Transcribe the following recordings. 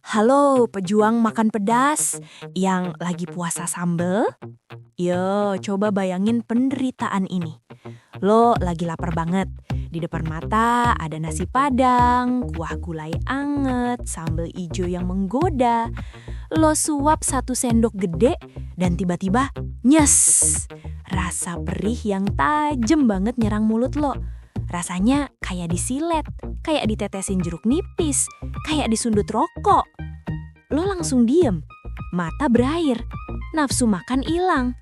Halo, pejuang makan pedas yang lagi puasa sambel. Yo, coba bayangin penderitaan ini. Lo lagi lapar banget. Di depan mata ada nasi padang, kuah gulai anget, sambal ijo yang menggoda. Lo suap 1 sendok gede dan tiba-tiba nyes. Rasa perih yang tajam banget nyerang mulut lo. Rasanya kayak disilet, kayak ditetesin jeruk nipis, kayak disundut rokok. Lo langsung diem, mata berair, nafsu makan hilang.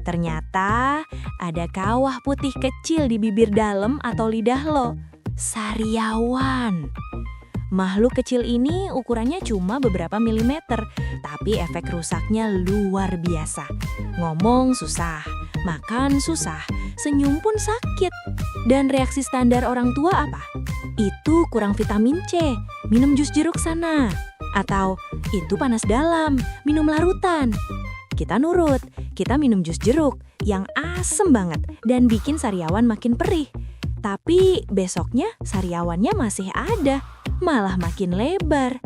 Ternyata ada kawah putih kecil di bibir dalam atau lidah lo. Sariawan. Makhluk kecil ini ukurannya cuma beberapa milimeter, tapi efek rusaknya luar biasa. Ngomong susah, makan susah, senyum pun sakit. Dan reaksi standar orang tua apa? Itu kurang vitamin C, minum jus jeruk sana. Atau itu panas dalam, minum larutan. Kita nurut, kita minum jus jeruk yang asem banget dan bikin sariawan makin perih. Tapi besoknya sariawannya masih ada, malah makin lebar.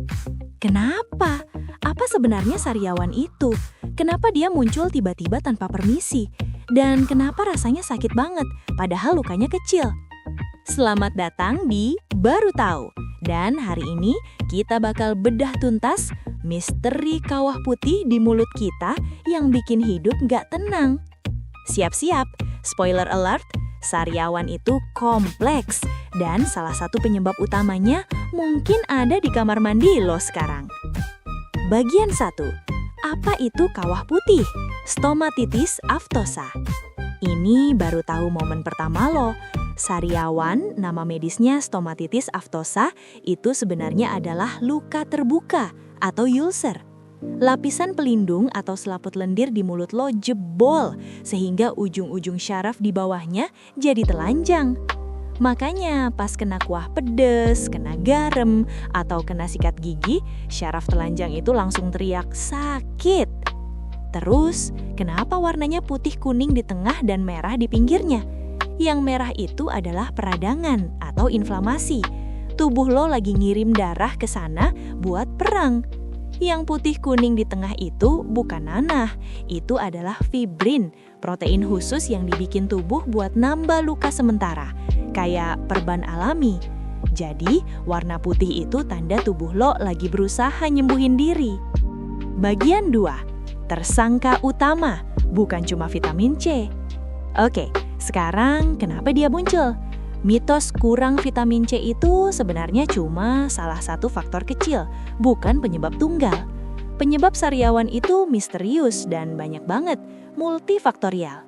Kenapa? Apa sebenarnya sariawan itu? Kenapa dia muncul tiba-tiba tanpa permisi? Dan kenapa rasanya sakit banget, padahal lukanya kecil? Selamat datang di Baru Tahu. Dan hari ini kita bakal bedah tuntas misteri kawah putih di mulut kita yang bikin hidup gak tenang. Siap-siap, spoiler alert, sariawan itu kompleks. Dan salah satu penyebab utamanya mungkin ada di kamar mandi lo sekarang. Bagian 1. Apa itu kawah putih? Stomatitis aftosa. Ini baru tahu momen pertama lo. Sariawan, nama medisnya stomatitis aftosa, itu sebenarnya adalah luka terbuka atau ulcer. Lapisan pelindung atau selaput lendir di mulut lo jebol, sehingga ujung-ujung syaraf di bawahnya jadi telanjang. Makanya pas kena kuah pedes, kena garam, atau kena sikat gigi, syaraf telanjang itu langsung teriak sakit. Terus, kenapa warnanya putih kuning di tengah dan merah di pinggirnya? Yang merah itu adalah peradangan atau inflamasi. Tubuh lo lagi ngirim darah ke sana buat perang. Yang putih kuning di tengah itu bukan nanah, itu adalah fibrin, protein khusus yang dibikin tubuh buat nambah luka sementara, kayak perban alami. Jadi, warna putih itu tanda tubuh lo lagi berusaha nyembuhin diri. Bagian 2. Tersangka utama, bukan cuma vitamin C. Oke, sekarang kenapa dia muncul? Mitos kurang vitamin C itu sebenarnya cuma salah satu faktor kecil, bukan penyebab tunggal. Penyebab sariawan itu misterius dan banyak banget, multifaktorial.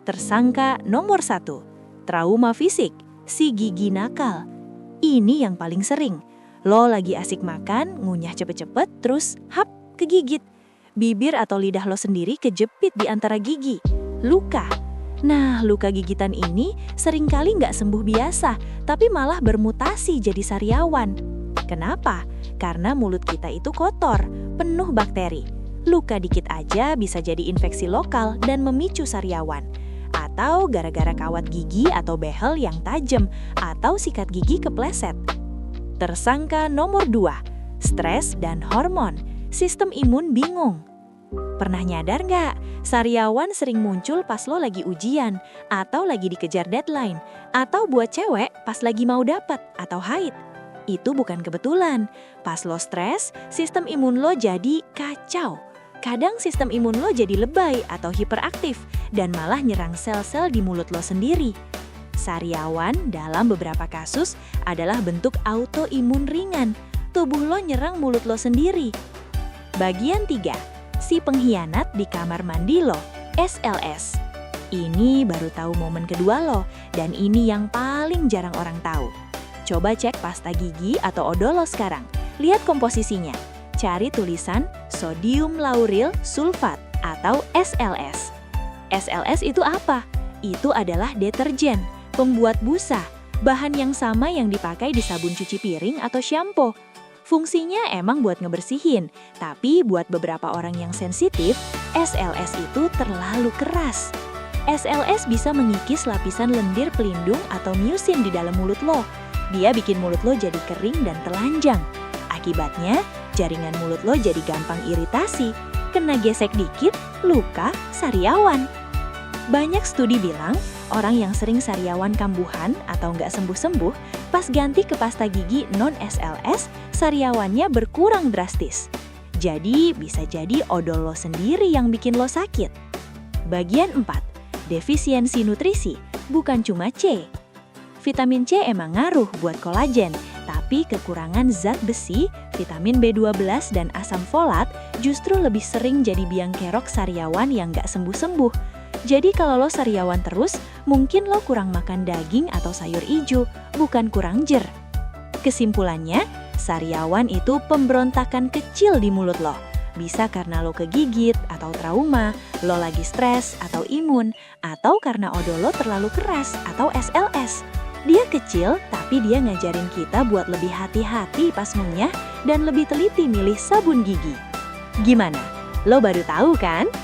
Tersangka nomor 1, trauma fisik, si gigi nakal. Ini yang paling sering. Lo lagi asik makan, ngunyah cepet-cepet, terus hap, kegigit. Bibir atau lidah lo sendiri kejepit di antara gigi. Luka. Nah, luka gigitan ini seringkali nggak sembuh biasa, tapi malah bermutasi jadi sariawan. Kenapa? Karena mulut kita itu kotor, penuh bakteri. Luka dikit aja bisa jadi infeksi lokal dan memicu sariawan. Atau gara-gara kawat gigi atau behel yang tajam, atau sikat gigi kepleset. Tersangka nomor 2, stres dan hormon, sistem imun bingung. Pernah nyadar nggak, sariawan sering muncul pas lo lagi ujian, atau lagi dikejar deadline, atau buat cewek pas lagi mau dapet atau haid. Itu bukan kebetulan. Pas lo stres, sistem imun lo jadi kacau. Kadang sistem imun lo jadi lebay atau hiperaktif, dan malah nyerang sel-sel di mulut lo sendiri. Sariawan dalam beberapa kasus adalah bentuk autoimun ringan. Tubuh lo nyerang mulut lo sendiri. Bagian 3. Si pengkhianat di kamar mandi lo, SLS. Ini baru tahu momen kedua lo, dan ini yang paling jarang orang tahu. Coba cek pasta gigi atau odol lo sekarang. Lihat komposisinya. Cari tulisan sodium lauryl sulfat atau SLS. SLS itu apa? Itu adalah deterjen, pembuat busa, bahan yang sama yang dipakai di sabun cuci piring atau shampoo. Fungsinya emang buat ngebersihin, tapi buat beberapa orang yang sensitif, SLS itu terlalu keras. SLS bisa mengikis lapisan lendir pelindung atau musin di dalam mulut lo. Dia bikin mulut lo jadi kering dan telanjang. Akibatnya, jaringan mulut lo jadi gampang iritasi. Kena gesek dikit, luka, sariawan. Banyak studi bilang, orang yang sering sariawan kambuhan atau nggak sembuh-sembuh, pas ganti ke pasta gigi non-SLS, sariawannya berkurang drastis. Jadi, bisa jadi odol lo sendiri yang bikin lo sakit. Bagian 4. Defisiensi nutrisi, bukan cuma C. Vitamin C emang ngaruh buat kolagen, tapi kekurangan zat besi, vitamin B12 dan asam folat justru lebih sering jadi biang kerok sariawan yang nggak sembuh-sembuh. Jadi kalau lo sariawan terus, mungkin lo kurang makan daging atau sayur ijo, bukan kurang jer. Kesimpulannya, sariawan itu pemberontakan kecil di mulut lo. Bisa karena lo kegigit atau trauma, lo lagi stres atau imun, atau karena odol lo terlalu keras atau SLS. Dia kecil, tapi dia ngajarin kita buat lebih hati-hati pas ngunyah dan lebih teliti milih sabun gigi. Gimana? Lo baru tahu kan?